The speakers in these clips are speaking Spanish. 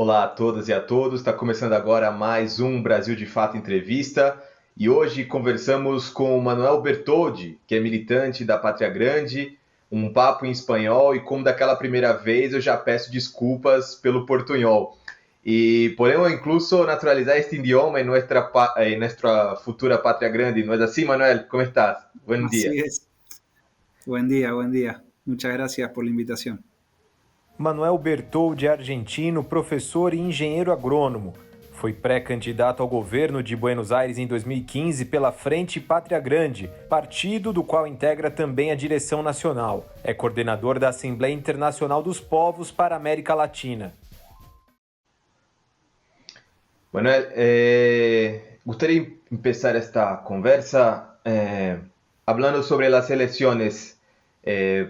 Olá a todas e a todos. Está começando agora mais um Brasil de Fato Entrevista e hoje conversamos com o Manuel Bertoldi, que é militante da Pátria Grande, um papo em espanhol e como daquela primeira vez eu já peço desculpas pelo portunhol. Y podemos incluso naturalizar este idioma en nuestra futura patria grande. ¿No es así, Manuel? ¿Cómo estás? Buen día. Así es. Buen día, buen día. Muchas gracias por la invitación. Manuel Bertoldi é argentino, professor e engenheiro agrônomo. Foi pré-candidato ao governo de Buenos Aires em 2015 pela Frente Pátria Grande, partido do qual integra também a direção nacional. É coordenador da Assembleia Internacional dos Povos para a América Latina. Manuel, gustaría empezar esta conversa hablando sobre las elecciones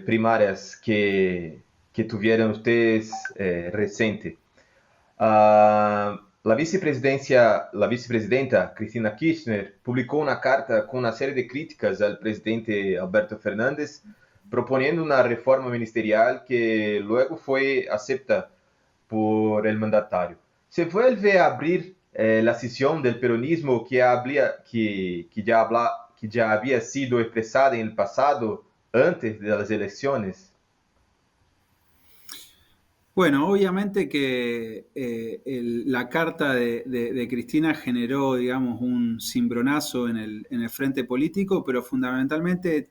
primarias que tuvieron ustedes reciente. La vicepresidenta Cristina Kirchner publicó una carta con una serie de críticas al presidente Alberto Fernández, proponiendo una reforma ministerial que luego fue aceptada por el mandatario. Se vuelve a abrir la sesión del peronismo que ya había sido expresada en el pasado antes de las elecciones. Bueno, obviamente que la carta de Cristina generó, digamos, un cimbronazo en el frente político, pero fundamentalmente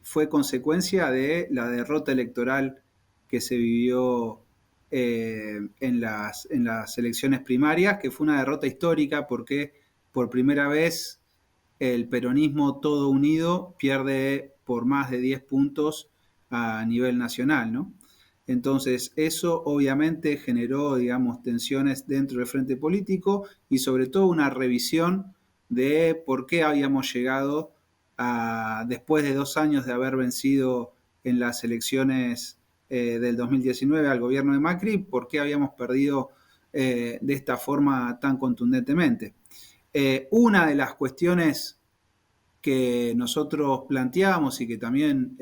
fue consecuencia de la derrota electoral que se vivió en las elecciones primarias, que fue una derrota histórica porque por primera vez el peronismo todo unido pierde por más de 10 puntos a nivel nacional, ¿no? Entonces, eso obviamente generó, digamos, tensiones dentro del frente político y sobre todo una revisión de por qué habíamos llegado después de 2 años de haber vencido en las elecciones del 2019 al gobierno de Macri, por qué habíamos perdido de esta forma tan contundentemente. Una de las cuestiones que nosotros planteamos y que también,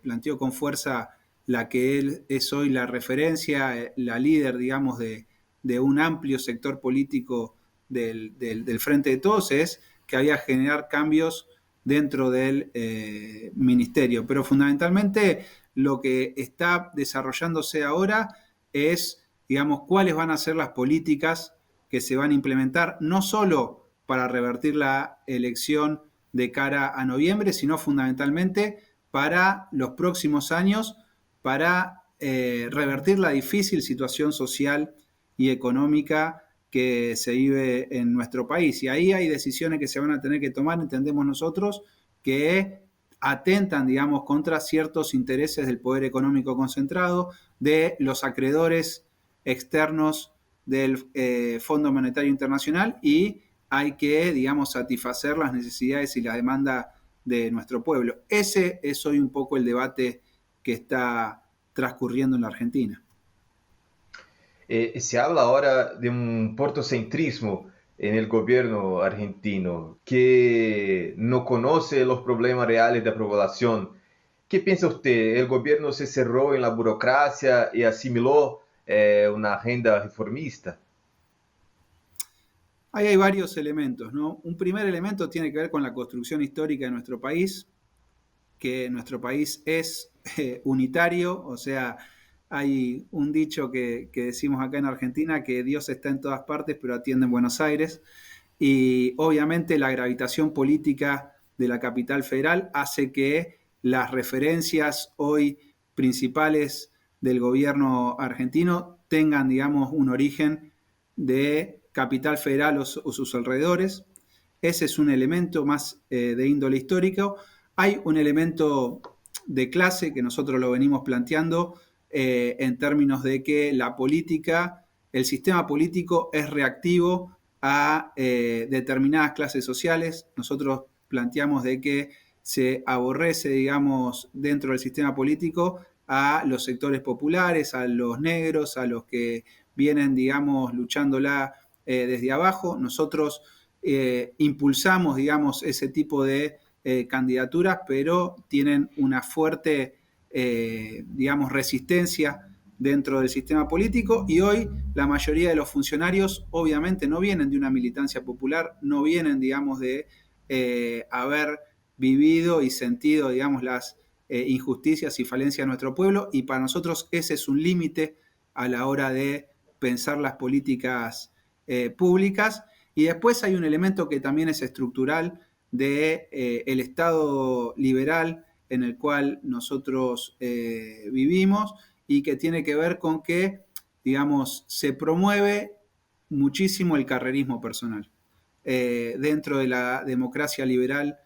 planteó con fuerza la que él es hoy la referencia, la líder, digamos, de un amplio sector político del Frente de Todos, es que había que generar cambios dentro del ministerio. Pero fundamentalmente lo que está desarrollándose ahora es, digamos, cuáles van a ser las políticas que se van a implementar, no solo para revertir la elección de cara a noviembre, sino fundamentalmente para los próximos años, para revertir la difícil situación social y económica que se vive en nuestro país. Y ahí hay decisiones que se van a tener que tomar, entendemos nosotros, que atentan, digamos, contra ciertos intereses del poder económico concentrado, de los acreedores externos del Fondo Monetario Internacional, y hay que, digamos, satisfacer las necesidades y la demanda de nuestro pueblo. Ese es hoy un poco el debate que está transcurriendo en la Argentina. Se habla ahora de un portocentrismo en el gobierno argentino que no conoce los problemas reales de la población. ¿Qué piensa usted? ¿El gobierno se cerró en la burocracia y asimiló una agenda reformista? Ahí hay varios elementos, ¿no? Un primer elemento tiene que ver con la construcción histórica de nuestro país, que nuestro país es unitario, o sea, hay un dicho que decimos acá en Argentina, que Dios está en todas partes, pero atiende en Buenos Aires, y obviamente la gravitación política de la capital federal hace que las referencias hoy principales del gobierno argentino tengan, digamos, un origen de capital federal o sus alrededores. Ese es un elemento más de índole histórico. Hay un elemento de clase que nosotros lo venimos planteando en términos de que la política, el sistema político es reactivo a determinadas clases sociales. Nosotros planteamos de que se aborrece, digamos, dentro del sistema político a los sectores populares, a los negros, a los que vienen, digamos, luchándola desde abajo. Nosotros impulsamos, digamos, ese tipo de candidaturas, pero tienen una fuerte, digamos, resistencia dentro del sistema político, y hoy la mayoría de los funcionarios obviamente no vienen de una militancia popular, no vienen, digamos, de haber vivido y sentido, digamos, las injusticias y falencias de nuestro pueblo, y para nosotros ese es un límite a la hora de pensar las políticas públicas. Y después hay un elemento que también es estructural de el Estado liberal en el cual nosotros vivimos, y que tiene que ver con que, digamos, se promueve muchísimo el carrerismo personal dentro de la democracia liberal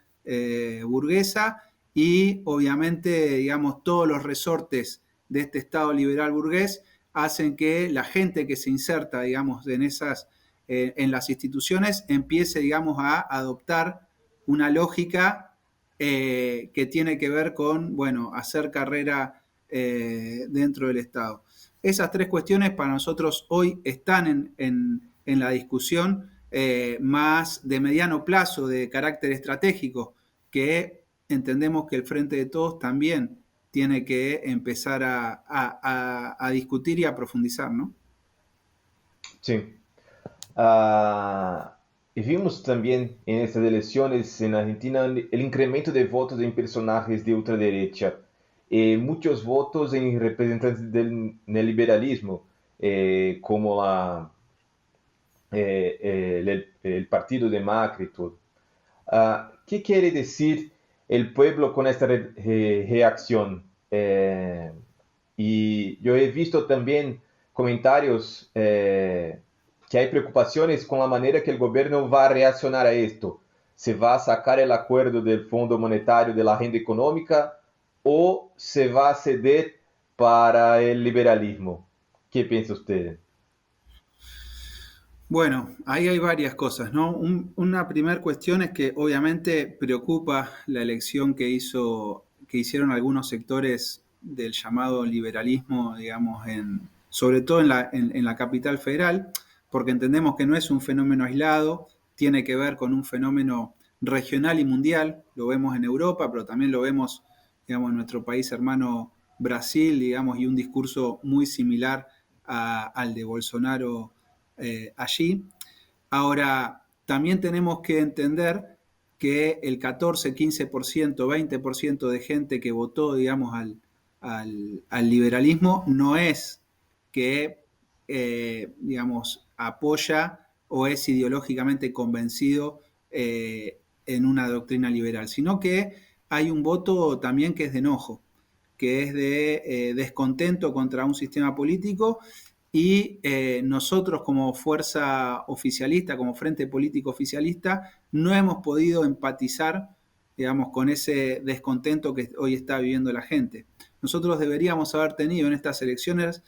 burguesa, y obviamente, digamos, todos los resortes de este Estado liberal burgués hacen que la gente que se inserta, digamos, en las instituciones empiece, digamos, a adoptar una lógica que tiene que ver con, bueno, hacer carrera dentro del Estado. Esas tres cuestiones para nosotros hoy están en la discusión más de mediano plazo, de carácter estratégico, que entendemos que el Frente de Todos también tiene que empezar a discutir y a profundizar, ¿no? Sí. Y vimos también en estas elecciones en Argentina el incremento de votos en personajes de ultraderecha, muchos votos en representantes del neoliberalismo, como el partido de Macri y todo. ¿Qué quiere decir el pueblo con esta reacción? Y yo he visto también comentarios que hay preocupaciones con la manera que el gobierno va a reaccionar a esto. ¿Se va a sacar el acuerdo del Fondo Monetario de la Agenda Económica o se va a ceder para el liberalismo? ¿Qué piensa usted? Bueno, ahí hay varias cosas, ¿no? Una primera cuestión es que obviamente preocupa la elección que hicieron algunos sectores del llamado liberalismo, digamos, sobre todo en la capital federal, porque entendemos que no es un fenómeno aislado, tiene que ver con un fenómeno regional y mundial, lo vemos en Europa, pero también lo vemos, digamos, en nuestro país hermano Brasil, digamos, y un discurso muy similar al de Bolsonaro allí. Ahora, también tenemos que entender que el 14, 15%, 20% de gente que votó, digamos, al liberalismo no es que, digamos, apoya o es ideológicamente convencido en una doctrina liberal, sino que hay un voto también que es de enojo, que es de descontento contra un sistema político, y nosotros como fuerza oficialista, como frente político oficialista, no hemos podido empatizar, digamos, con ese descontento que hoy está viviendo la gente. Nosotros deberíamos haber tenido en estas elecciones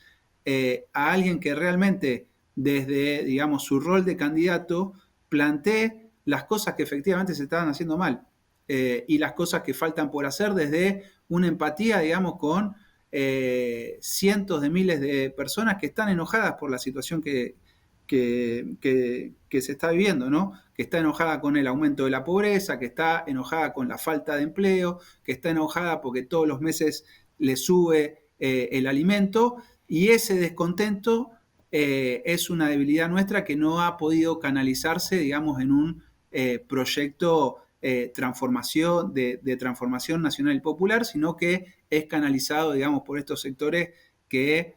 a alguien que realmente desde, digamos, su rol de candidato plantee las cosas que efectivamente se estaban haciendo mal y las cosas que faltan por hacer desde una empatía, digamos, con cientos de miles de personas que están enojadas por la situación que se está viviendo, ¿no? Que está enojada con el aumento de la pobreza, que está enojada con la falta de empleo, que está enojada porque todos los meses le sube el alimento, y ese descontento es una debilidad nuestra que no ha podido canalizarse, digamos, en un proyecto de transformación nacional y popular, sino que es canalizado, digamos, por estos sectores que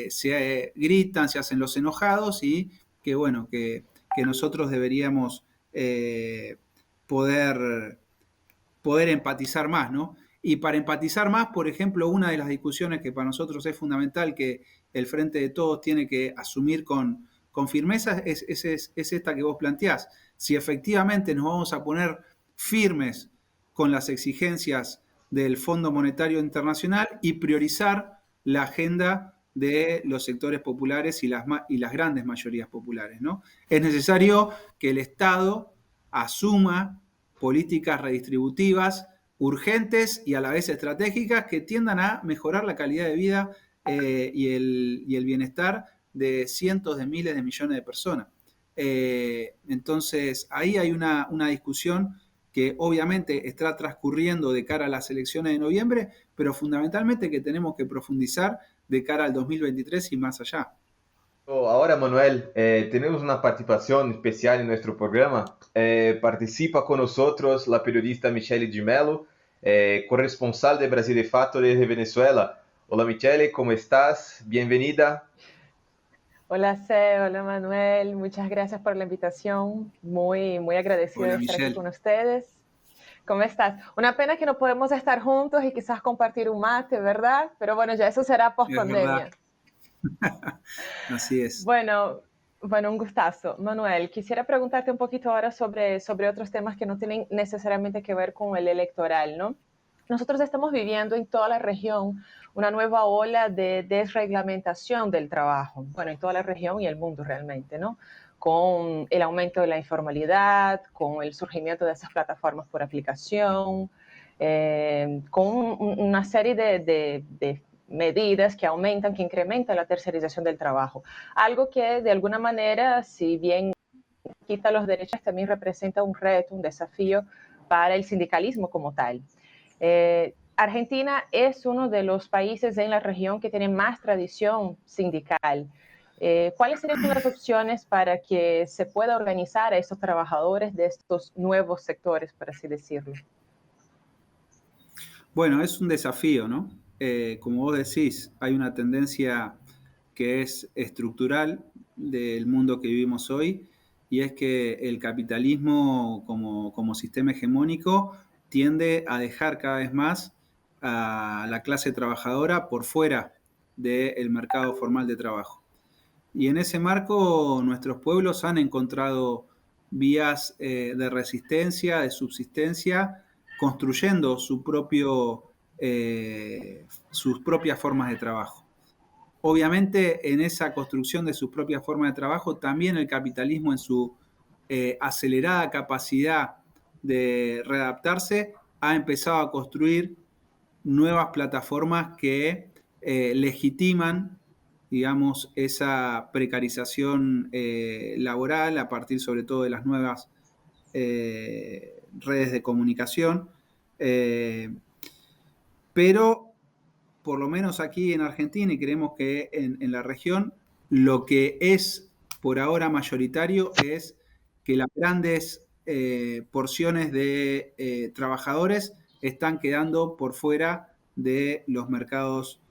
se gritan, se hacen los enojados, y que, bueno, que nosotros deberíamos poder empatizar más, ¿no? Y para empatizar más, por ejemplo, una de las discusiones que para nosotros es fundamental, que el Frente de Todos tiene que asumir con firmeza, es esta que vos planteás. Si efectivamente nos vamos a poner firmes con las exigencias del Fondo Monetario Internacional y priorizar la agenda de los sectores populares y las grandes mayorías populares, ¿no? Es necesario que el Estado asuma políticas redistributivas urgentes y a la vez estratégicas que tiendan a mejorar la calidad de vida y el bienestar de cientos de miles de millones de personas. Entonces, ahí hay una discusión que obviamente está transcurriendo de cara a las elecciones de noviembre, pero fundamentalmente que tenemos que profundizar de cara al 2023 y más allá. Ahora, Manuel, tenemos una participación especial en nuestro programa. Participa con nosotros la periodista Michele Di Mello, corresponsal de Brasil de Fato desde Venezuela. Hola Michele, ¿cómo estás? Bienvenida. Hola C, hola Manuel, muchas gracias por la invitación, muy agradecida Hola de estar aquí Michelle. con ustedes. ¿Cómo estás? Una pena que no podemos estar juntos y quizás compartir un mate, ¿verdad? Pero bueno, ya eso será post Es verdad. pandemia. Así es. Bueno, un gustazo. Manuel, quisiera preguntarte un poquito ahora sobre otros temas que no tienen necesariamente que ver con el electoral, ¿no? Nosotros estamos viviendo en toda la región una nueva ola de desreglamentación del trabajo, bueno, en toda la región y el mundo realmente, ¿no? Con el aumento de la informalidad, con el surgimiento de esas plataformas por aplicación, con una serie de medidas que aumentan, que incrementan la tercerización del trabajo. Algo que de alguna manera, si bien quita los derechos, también representa un reto, un desafío para el sindicalismo como tal. Argentina es uno de los países en la región que tiene más tradición sindical. ¿Cuáles serían las opciones para que se pueda organizar a estos trabajadores de estos nuevos sectores, por así decirlo? Bueno, es un desafío, ¿no? Como vos decís, hay una tendencia que es estructural del mundo que vivimos hoy, y es que el capitalismo como sistema hegemónico tiende a dejar cada vez más a la clase trabajadora por fuera del mercado formal de trabajo. Y en ese marco nuestros pueblos han encontrado vías de resistencia, de subsistencia, construyendo sus propias formas de trabajo. Obviamente, en esa construcción de sus propias formas de trabajo, también el capitalismo en su acelerada capacidad de readaptarse ha empezado a construir nuevas plataformas que legitiman, digamos, esa precarización laboral a partir sobre todo de las nuevas redes de comunicación. Pero por lo menos aquí en Argentina, y creemos que en la región, lo que es por ahora mayoritario es que las grandes porciones de trabajadores están quedando por fuera de los mercados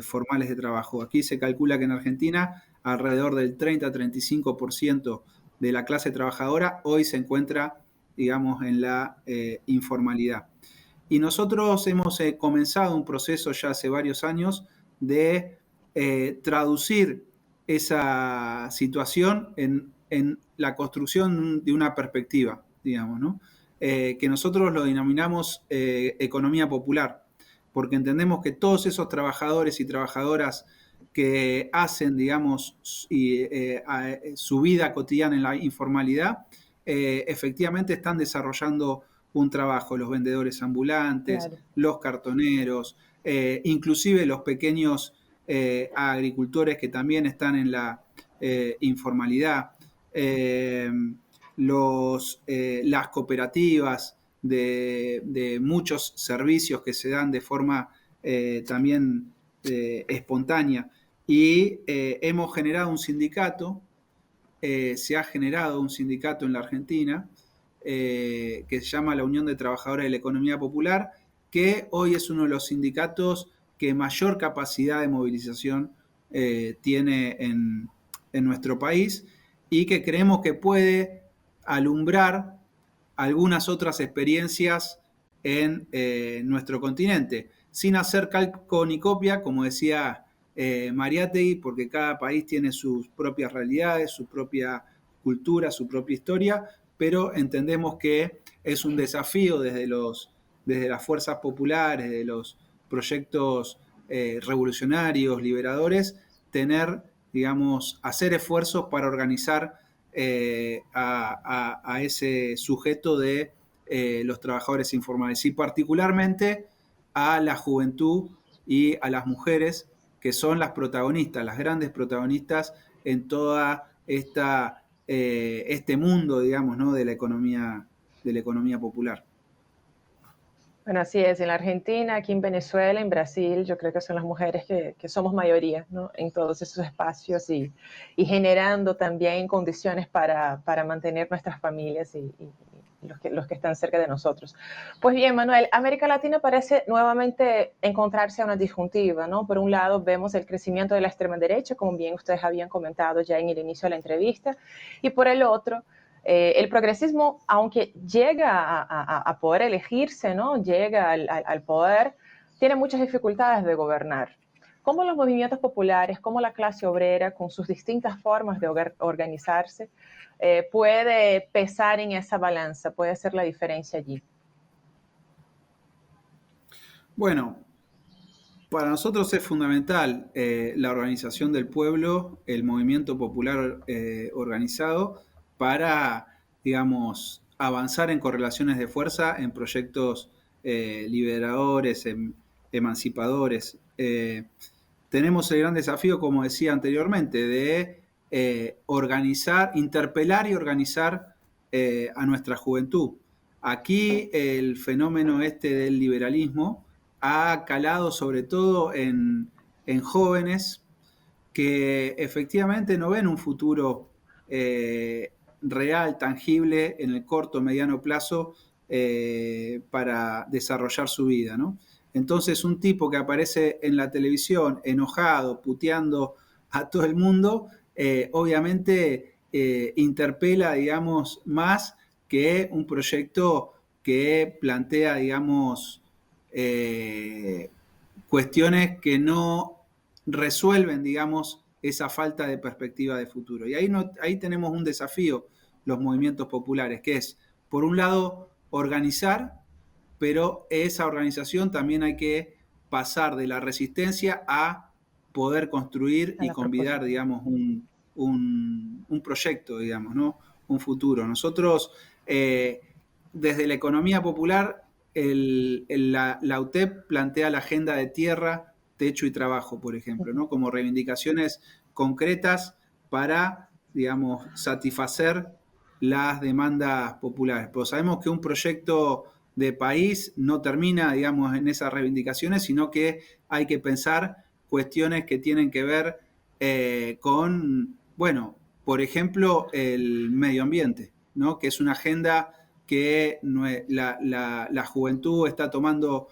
formales de trabajo. Aquí se calcula que en Argentina alrededor del 30-35% de la clase trabajadora hoy se encuentra, digamos, en la informalidad. Y nosotros hemos comenzado un proceso ya hace varios años de traducir esa situación en la construcción de una perspectiva, digamos, ¿no? Que nosotros lo denominamos economía popular, porque entendemos que todos esos trabajadores y trabajadoras que hacen, digamos, su vida cotidiana en la informalidad, efectivamente están desarrollando un trabajo, los vendedores ambulantes, Claro. los cartoneros, inclusive los pequeños agricultores que también están en la informalidad, las cooperativas de muchos servicios que se dan de forma también espontánea. Y hemos generado un sindicato, se ha generado un sindicato en la Argentina, que se llama la Unión de Trabajadores de la Economía Popular, que hoy es uno de los sindicatos que mayor capacidad de movilización tiene en nuestro país, y que creemos que puede alumbrar algunas otras experiencias en nuestro continente, sin hacer calco ni copia, como decía Mariátegui, porque cada país tiene sus propias realidades, su propia cultura, su propia historia, pero entendemos que es un desafío desde las fuerzas populares, de los proyectos revolucionarios, liberadores, digamos, hacer esfuerzos para organizar a ese sujeto de los trabajadores informales, y particularmente a la juventud y a las mujeres, que son las protagonistas, las grandes protagonistas en toda este mundo, digamos, ¿no? de la economía popular. Bueno, así es, en la Argentina, aquí en Venezuela, en Brasil, yo creo que son las mujeres que somos mayoría, ¿no? En todos esos espacios y generando también condiciones para mantener nuestras familias y los que están cerca de nosotros. Pues bien, Manuel, América Latina parece nuevamente encontrarse a una disjuntiva, ¿no? Por un lado vemos el crecimiento de la extrema derecha, como bien ustedes habían comentado ya en el inicio de la entrevista, y por el otro, el progresismo, aunque llega a poder elegirse, ¿no? Llega al poder, tiene muchas dificultades de gobernar. ¿Cómo los movimientos populares, cómo la clase obrera, con sus distintas formas de organizarse, puede pesar en esa balanza, puede hacer la diferencia allí? Bueno, para nosotros es fundamental la organización del pueblo, el movimiento popular organizado, para, digamos, avanzar en correlaciones de fuerza en proyectos liberadores, emancipadores. Tenemos el gran desafío, como decía anteriormente, de organizar, interpelar y organizar a nuestra juventud. Aquí el fenómeno del liberalismo ha calado sobre todo en jóvenes que efectivamente no ven un futuro real, tangible, en el corto, mediano plazo para desarrollar su vida, ¿no? Entonces un tipo que aparece en la televisión enojado, puteando a todo el mundo, obviamente interpela, digamos, más que un proyecto que plantea, digamos, cuestiones que no resuelven, digamos, esa falta de perspectiva de futuro. Y ahí tenemos un desafío, los movimientos populares, que es, por un lado, organizar, pero esa organización también hay que pasar de la resistencia a poder construir y convidar, digamos, un proyecto, digamos, ¿no? Un futuro. Nosotros, desde la economía popular, la UTEP plantea la agenda de tierra, techo y trabajo, por ejemplo, ¿no? Como reivindicaciones concretas para, digamos, satisfacer las demandas populares. Pero sabemos que un proyecto de país no termina, digamos, en esas reivindicaciones, sino que hay que pensar cuestiones que tienen que ver con, bueno, por ejemplo, el medio ambiente, ¿no? Que es una agenda que la juventud está tomando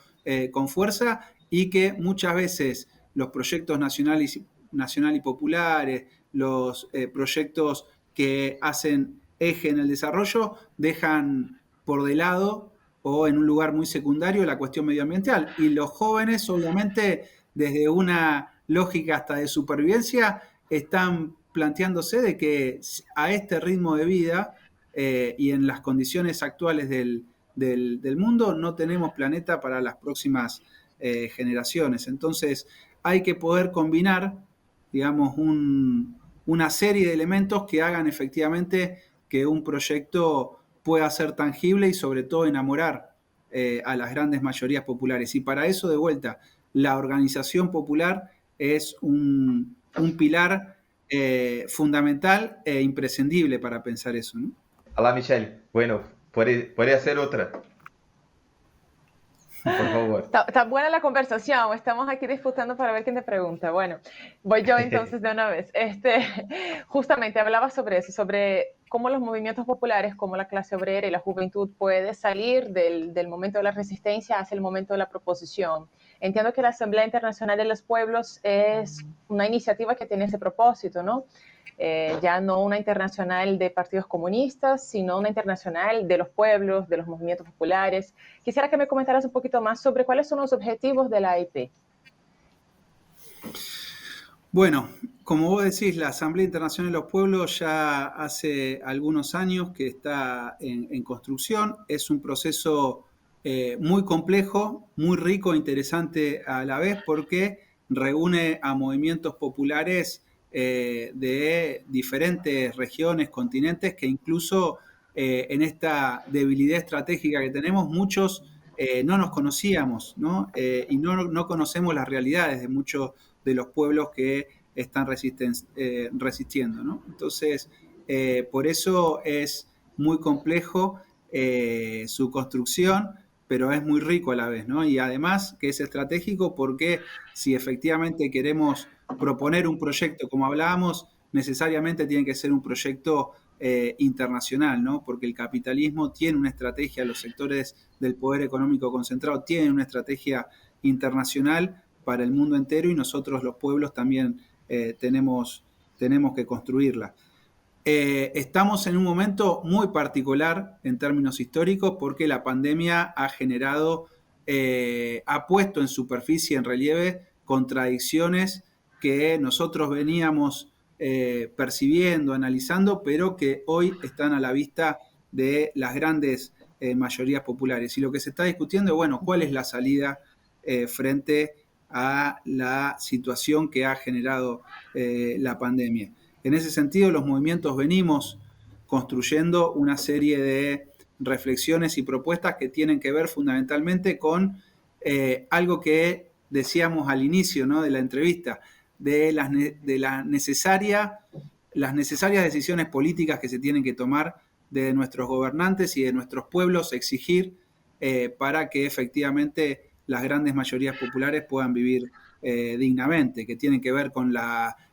con fuerza y que muchas veces los proyectos nacionales y populares, los proyectos que hacen eje en el desarrollo, dejan por de lado o en un lugar muy secundario la cuestión medioambiental. Y los jóvenes, obviamente, desde una lógica hasta de supervivencia, están planteándose de que a este ritmo de vida y en las condiciones actuales del mundo no tenemos planeta para las próximas generaciones. Entonces hay que poder combinar, digamos, una serie de elementos que hagan efectivamente que un proyecto pueda ser tangible y sobre todo enamorar a las grandes mayorías populares. Y para eso, de vuelta, la organización popular es un pilar fundamental e imprescindible para pensar eso, ¿no? Hola Michelle, bueno, puede hacer otra, por favor. Está buena la conversación, estamos aquí disputando para ver quién te pregunta. Bueno, voy yo entonces de una vez. Justamente hablaba sobre eso, sobre cómo los movimientos populares, cómo la clase obrera y la juventud puede salir del momento de la resistencia hacia el momento de la proposición. Entiendo que la Asamblea Internacional de los Pueblos es una iniciativa que tiene ese propósito, ¿no? Ya no una internacional de partidos comunistas, sino una internacional de los pueblos, de los movimientos populares. Quisiera que me comentaras un poquito más sobre cuáles son los objetivos de la AIP. Bueno, como vos decís, la Asamblea Internacional de los Pueblos ya hace algunos años que está en construcción. Es un proceso muy complejo, muy rico, interesante a la vez, porque reúne a movimientos populares de diferentes regiones, continentes, que incluso en esta debilidad estratégica que tenemos, muchos no nos conocíamos, ¿no? Y no conocemos las realidades de muchos de los pueblos que están resistiendo, ¿no? Entonces, por eso es muy complejo su construcción. pero es muy rico a la vez, ¿no? Y además que es estratégico porque si efectivamente queremos proponer un proyecto, como hablábamos, necesariamente tiene que ser un proyecto internacional, ¿no? Porque el capitalismo tiene una estrategia, los sectores del poder económico concentrado tienen una estrategia internacional para el mundo entero y nosotros los pueblos también tenemos que construirla. Estamos en un momento muy particular en términos históricos porque la pandemia ha generado, ha puesto en superficie, en relieve, contradicciones que nosotros veníamos percibiendo, analizando, pero que hoy están a la vista de las grandes mayorías populares. Y lo que se está discutiendo es, bueno, ¿cuál es la salida frente a la situación que ha generado la pandemia? En ese sentido, los movimientos venimos construyendo una serie de reflexiones y propuestas que tienen que ver fundamentalmente con algo que decíamos al inicio, ¿no?, de la entrevista, de las necesarias decisiones políticas que se tienen que tomar de nuestros gobernantes y de nuestros pueblos, exigir para que efectivamente las grandes mayorías populares puedan vivir dignamente, que tienen que ver con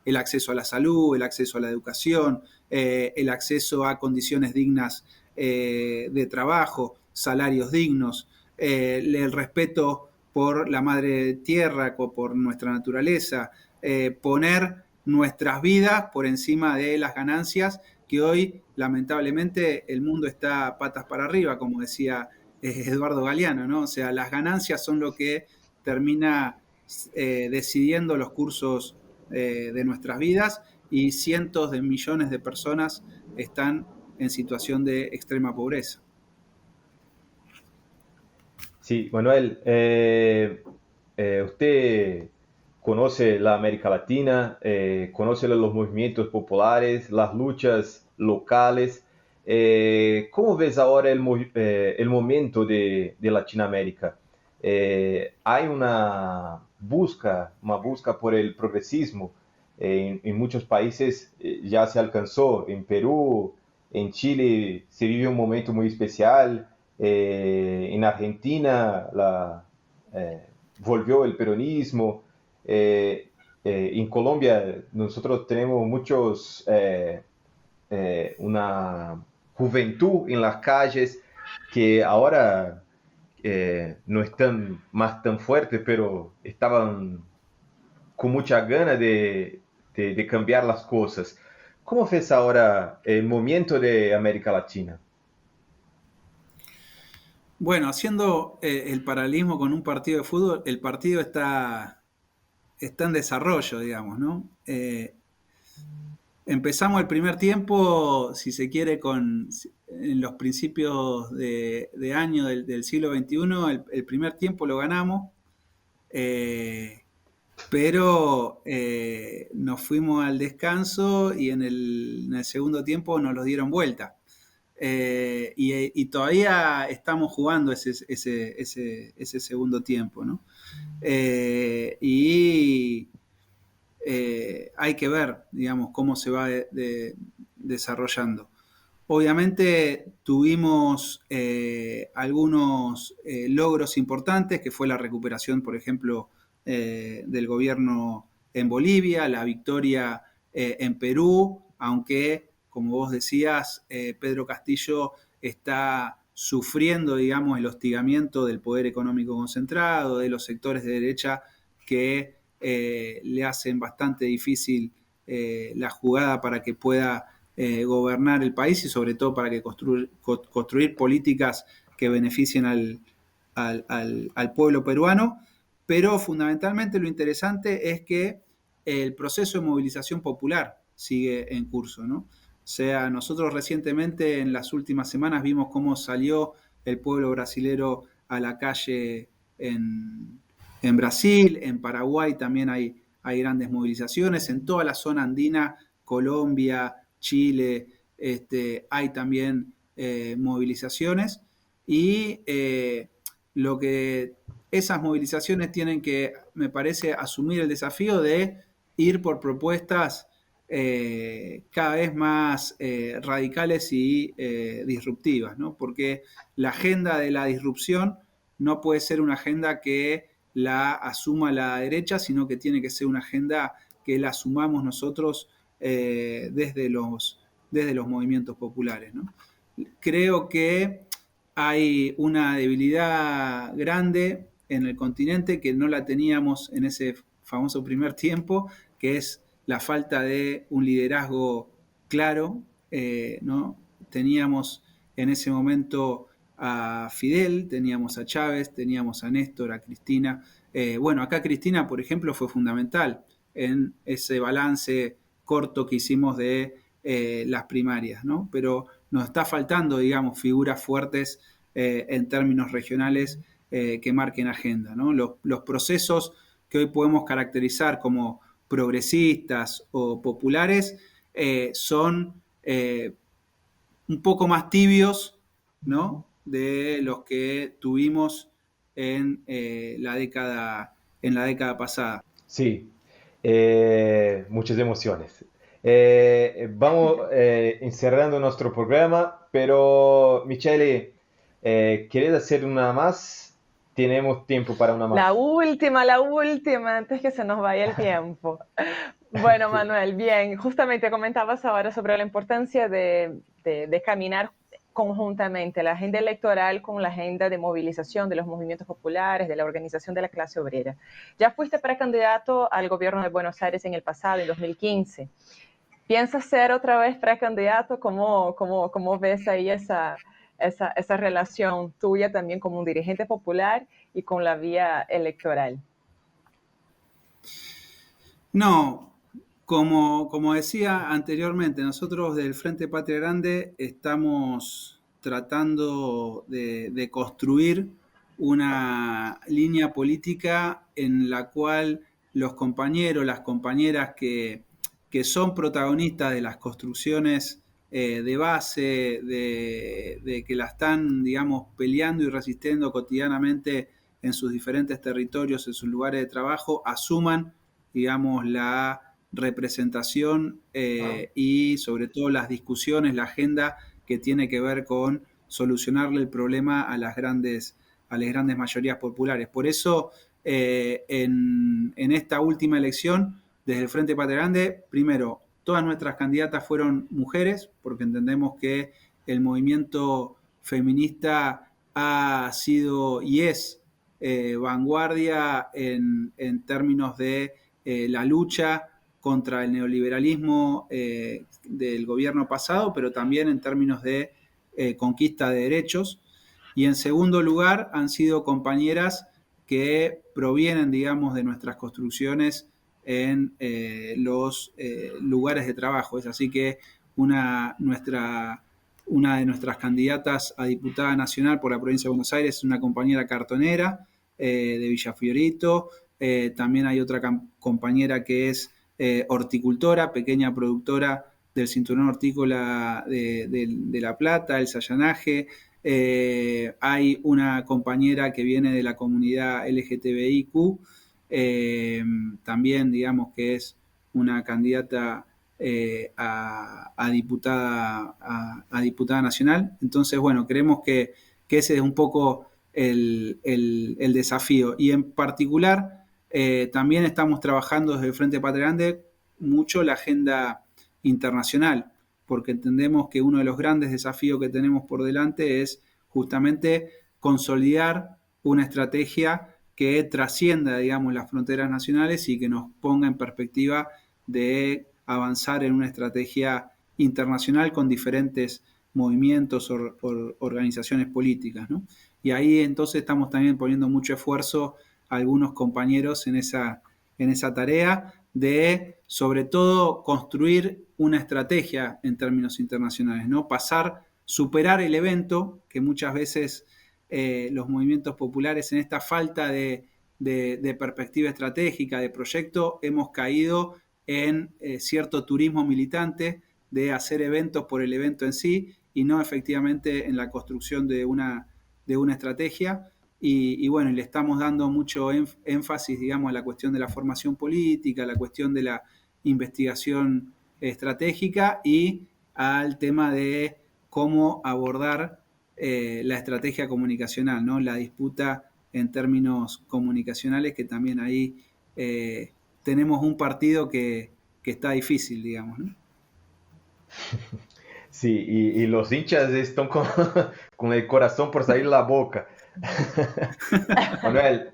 el acceso a la salud, el acceso a la educación, el acceso a condiciones dignas de trabajo, salarios dignos, el respeto por la madre tierra, por nuestra naturaleza, poner nuestras vidas por encima de las ganancias, que hoy lamentablemente el mundo está patas para arriba, como decía Eduardo Galeano, ¿no? O sea, las ganancias son lo que termina decidiendo los cursos de nuestras vidas y cientos de millones de personas están en situación de extrema pobreza. Sí, Manuel, usted conoce la América Latina, conoce los movimientos populares, las luchas locales. ¿Cómo ves ahora el momento de Latinoamérica? Hay una busca por el progresismo. En muchos países ya se alcanzó. En Perú, en Chile se vive un momento muy especial. En Argentina volvió el peronismo. En Colombia nosotros tenemos una juventud en las calles que ahora no están más tan fuertes, pero estaban con mucha gana de cambiar las cosas. ¿Cómo ves ahora el movimiento de América Latina? Bueno, haciendo el paralelismo con un partido de fútbol, el partido está en desarrollo, digamos, ¿no? Empezamos el primer tiempo, si se quiere, en los principios de año del siglo XXI, el primer tiempo lo ganamos, pero nos fuimos al descanso y en el segundo tiempo nos lo dieron vuelta. Y todavía estamos jugando ese segundo tiempo, ¿no? Hay que ver, digamos, cómo se va desarrollando. Obviamente tuvimos algunos logros importantes, que fue la recuperación, por ejemplo, del gobierno en Bolivia, la victoria en Perú, aunque, como vos decías, Pedro Castillo está sufriendo, digamos, el hostigamiento del poder económico concentrado, de los sectores de derecha que le hacen bastante difícil la jugada para que pueda gobernar el país y sobre todo para que construir políticas que beneficien al pueblo peruano. Pero fundamentalmente lo interesante es que el proceso de movilización popular sigue en curso, ¿no? O sea, nosotros recientemente en las últimas semanas vimos cómo salió el pueblo brasilero a la calle en Brasil, en Paraguay también hay grandes movilizaciones, en toda la zona andina, Colombia, Chile, hay también movilizaciones y lo que esas movilizaciones tienen que, me parece, asumir el desafío de ir por propuestas cada vez más radicales y disruptivas, ¿no? Porque la agenda de la disrupción no puede ser una agenda que la asuma la derecha, sino que tiene que ser una agenda que la asumamos nosotros desde los movimientos populares, ¿no? Creo que hay una debilidad grande en el continente que no la teníamos en ese famoso primer tiempo, que es la falta de un liderazgo claro, ¿no? Teníamos en ese momento a Fidel, teníamos a Chávez, teníamos a Néstor, a Cristina. Bueno, acá Cristina, por ejemplo, fue fundamental en ese balance corto que hicimos de las primarias, ¿no? Pero nos está faltando, digamos, figuras fuertes en términos regionales que marquen agenda, ¿no? Los procesos que hoy podemos caracterizar como progresistas o populares son un poco más tibios, ¿no? De los que tuvimos en la década pasada. Sí, muchas emociones. Vamos encerrando nuestro programa, pero Michele, ¿quieres hacer una más? Tenemos tiempo para una más. La última, antes que se nos vaya el tiempo. Bueno, Manuel, bien, justamente comentabas ahora sobre la importancia de caminar conjuntamente la agenda electoral con la agenda de movilización de los movimientos populares, de la organización de la clase obrera. Ya fuiste precandidato al gobierno de Buenos Aires en el pasado, en 2015. ¿Piensas ser otra vez precandidato? ¿Cómo ves ahí esa relación tuya también como un dirigente popular y con la vía electoral? No, como decía anteriormente, nosotros del Frente Patria Grande estamos tratando de construir una línea política en la cual los compañeros, las compañeras que son protagonistas de las construcciones de base, de que la están, digamos, peleando y resistiendo cotidianamente en sus diferentes territorios, en sus lugares de trabajo, asuman, digamos, la representación y sobre todo las discusiones, la agenda que tiene que ver con solucionarle el problema a las grandes mayorías populares. Por eso, en esta última elección, desde el Frente Patria Grande, primero, todas nuestras candidatas fueron mujeres, porque entendemos que el movimiento feminista ha sido y es vanguardia en términos de la lucha contra el neoliberalismo del gobierno pasado, pero también en términos de conquista de derechos. Y en segundo lugar, han sido compañeras que provienen, digamos, de nuestras construcciones en los lugares de trabajo. Es así que una de nuestras candidatas a diputada nacional por la provincia de Buenos Aires es una compañera cartonera de Villafiorito. También hay otra compañera que es horticultora, pequeña productora del cinturón hortícola de La Plata, el Sayanaje. Hay una compañera que viene de la comunidad LGTBIQ, también digamos que es una candidata a diputada nacional. Entonces, bueno, creemos que ese es un poco el desafío. Y en particular, también estamos trabajando desde el Frente Patria Grande mucho la agenda internacional, porque entendemos que uno de los grandes desafíos que tenemos por delante es justamente consolidar una estrategia que trascienda, digamos, las fronteras nacionales y que nos ponga en perspectiva de avanzar en una estrategia internacional con diferentes movimientos o organizaciones políticas, ¿no? Y ahí entonces estamos también poniendo mucho esfuerzo a algunos compañeros en esa tarea de, sobre todo, construir una estrategia en términos internacionales, ¿no? Superar el evento, que muchas veces los movimientos populares en esta falta de perspectiva estratégica, de proyecto, hemos caído en cierto turismo militante de hacer eventos por el evento en sí y no efectivamente en la construcción de una estrategia. Y bueno, le estamos dando mucho énfasis, digamos, a la cuestión de la formación política, a la cuestión de la investigación estratégica y al tema de cómo abordar la estrategia comunicacional, ¿no? La disputa en términos comunicacionales, que también ahí tenemos un partido que está difícil, digamos, ¿no? Sí, y los hinchas están con el corazón por salir la boca. Manuel,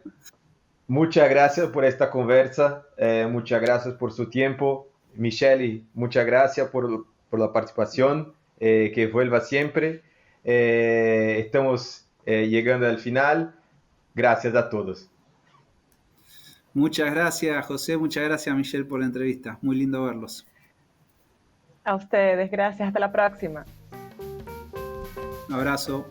muchas gracias por esta conversa, muchas gracias por su tiempo. Michelle, muchas gracias por la participación, que vuelva siempre. Estamos llegando al final. Gracias a todos. Muchas gracias, José, muchas gracias, Michelle, por la entrevista. Muy lindo verlos. A ustedes, gracias. Hasta la próxima. Un abrazo.